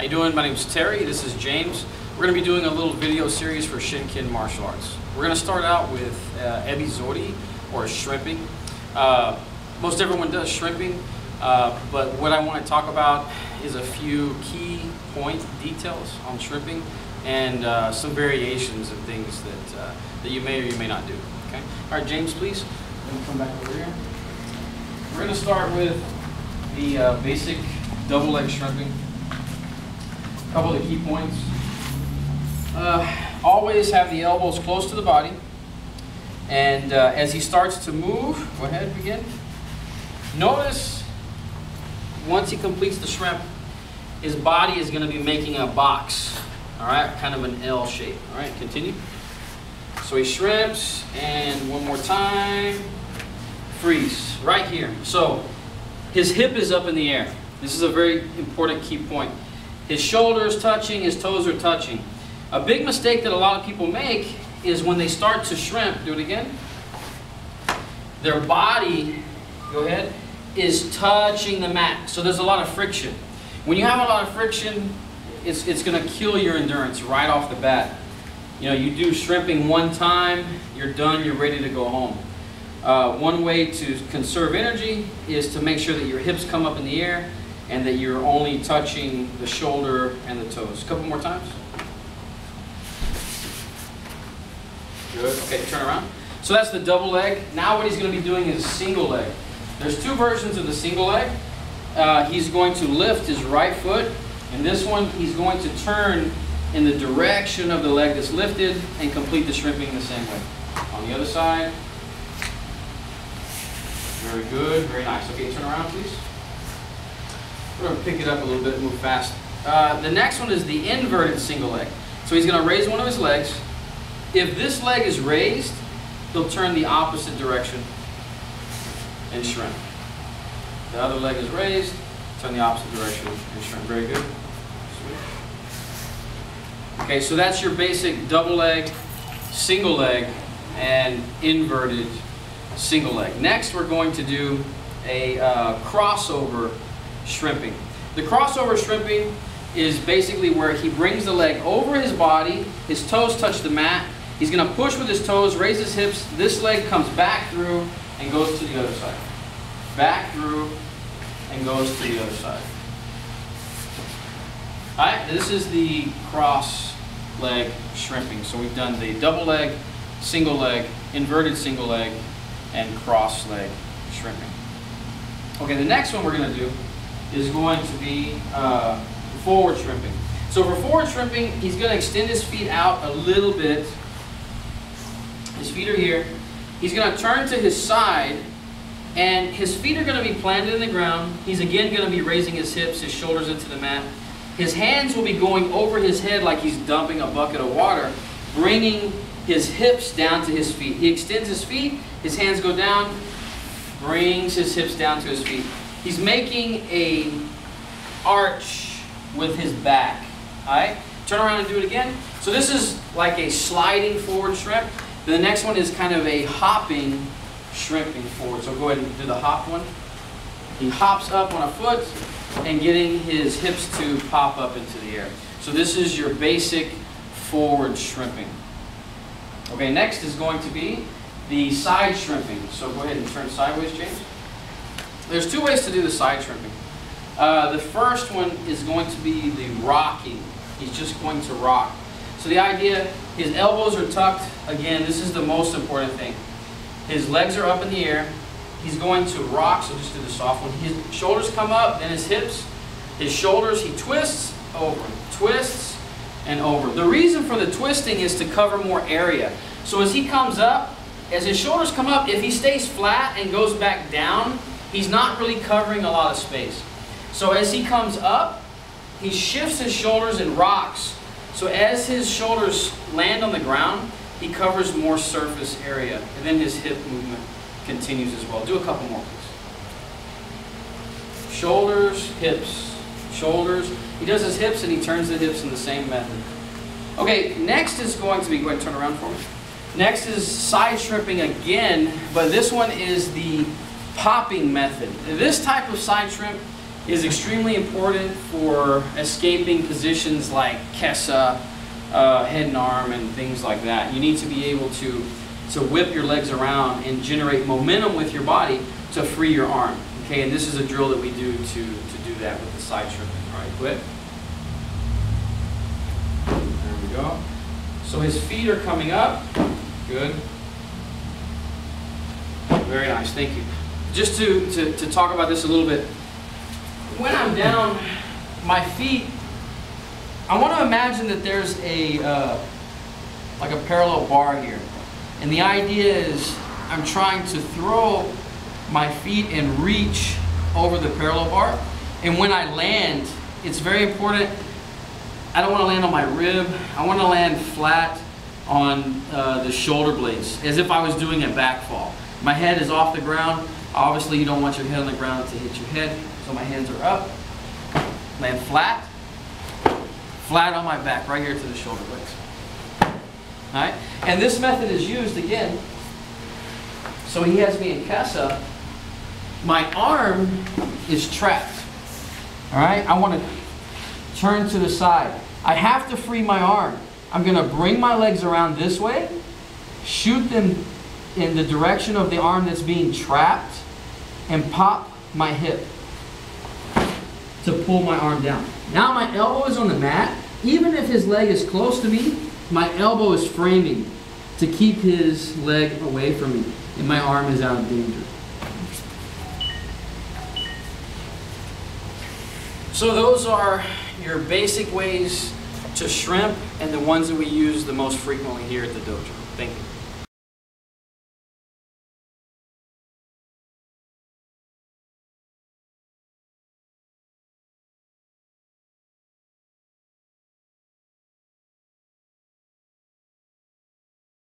How you doing? My name is Terry. This is James. We're going to be doing a little video series for Shinkin martial arts. We're going to start out with ebizori, or shrimping. Most everyone does shrimping, but what I want to talk about is a few key point details on shrimping and some variations of things that you may or you may not do. Okay. All right, James, please. I'm going to come back over here. We're going to start with the basic double leg shrimping. A couple of key points. Always have the elbows close to the body, and as he starts to move, go ahead, begin. Notice once he completes the shrimp, his body is going to be making a box, all right, kind of an L shape. All right, continue. So he shrimps, and one more time, freeze, right here. So his hip is up in the air. This is a very important key point. His shoulders touching, his toes are touching. A big mistake that a lot of people make is when they start to shrimp, do it again, their body, go ahead, is touching the mat. So there's a lot of friction. When you have a lot of friction, it's going to kill your endurance right off the bat. You know, you do shrimping one time, you're done, you're ready to go home. One way to conserve energy is to make sure that your hips come up in the air and that you're only touching the shoulder and the toes. A couple more times. Good. Okay, turn around. So that's the double leg. Now what he's going to be doing is a single leg. There's two versions of the single leg. He's going to lift his right foot, and this one he's going to turn in the direction of the leg that's lifted and complete the shrimping the same way. On the other side. Very good. Very nice. Okay, turn around, please. We're going to pick it up a little bit and move fast. The next one is the inverted single leg. So he's going to raise one of his legs. If this leg is raised, he'll turn the opposite direction and shrimp. The other leg is raised, turn the opposite direction and shrimp. Very good. Okay, so that's your basic double leg, single leg, and inverted single leg. Next, we're going to do a crossover shrimping. The crossover shrimping is basically where he brings the leg over his body, his toes touch the mat, he's going to push with his toes, raise his hips, this leg comes back through and goes to the other side. Back through and goes to the other side. Alright, this is the cross leg shrimping. So we've done the double leg, single leg, inverted single leg, and cross leg shrimping. Okay, the next one we're going to do is going to be forward shrimping. So for forward shrimping, he's going to extend his feet out a little bit. His feet are here. He's going to turn to his side, and his feet are going to be planted in the ground. He's again going to be raising his hips, his shoulders into the mat. His hands will be going over his head like he's dumping a bucket of water, bringing his hips down to his feet. He extends his feet, his hands go down, brings his hips down to his feet. He's making a arch with his back. Alright? Turn around and do it again. So this is like a sliding forward shrimp. The next one is kind of a hopping shrimping forward. So go ahead and do the hop one. He hops up on a foot and getting his hips to pop up into the air. So this is your basic forward shrimping. Okay, next is going to be the side shrimping. So go ahead and turn sideways, James. There's two ways to do the side shrimping. The first one is going to be the rocking. He's just going to rock. So the idea, his elbows are tucked. Again, this is the most important thing. His legs are up in the air. He's going to rock, so just do the soft one. His shoulders come up, then his hips. His shoulders, he twists over, twists and over. The reason for the twisting is to cover more area. So as he comes up, as his shoulders come up, if he stays flat and goes back down, he's not really covering a lot of space. So as he comes up, he shifts his shoulders and rocks. So as his shoulders land on the ground, he covers more surface area. And then his hip movement continues as well. Do a couple more, please. Shoulders, hips, shoulders. He does his hips and he turns the hips in the same method. Okay, next is going to be, go ahead and turn around for me. Next is side shrimping again, but this one is the popping method. This type of side shrimp is extremely important for escaping positions like kesa, head and arm, and things like that. You need to be able to whip your legs around and generate momentum with your body to free your arm. Okay, and this is a drill that we do to do that with the side shrimping. All right, quit. There we go. So his feet are coming up. Good. Very nice, thank you. Just to talk about this a little bit. When I'm down, my feet, I want to imagine that there's like a parallel bar here. And the idea is I'm trying to throw my feet and reach over the parallel bar. And when I land, it's very important, I don't want to land on my rib. I want to land flat on the shoulder blades, as if I was doing a back fall. My head is off the ground. Obviously, you don't want your head on the ground to hit your head, so my hands are up. Land flat, flat on my back, right here to the shoulder blades. All right? And this method is used again. So he has me in kesa. My arm is trapped. All right? I want to turn to the side. I have to free my arm. I'm going to bring my legs around this way, shoot them in the direction of the arm that's being trapped, and pop my hip to pull my arm down. Now my elbow is on the mat. Even if his leg is close to me, my elbow is framing to keep his leg away from me, and my arm is out of danger. So those are your basic ways to shrimp, and the ones that we use the most frequently here at the dojo. Thank you.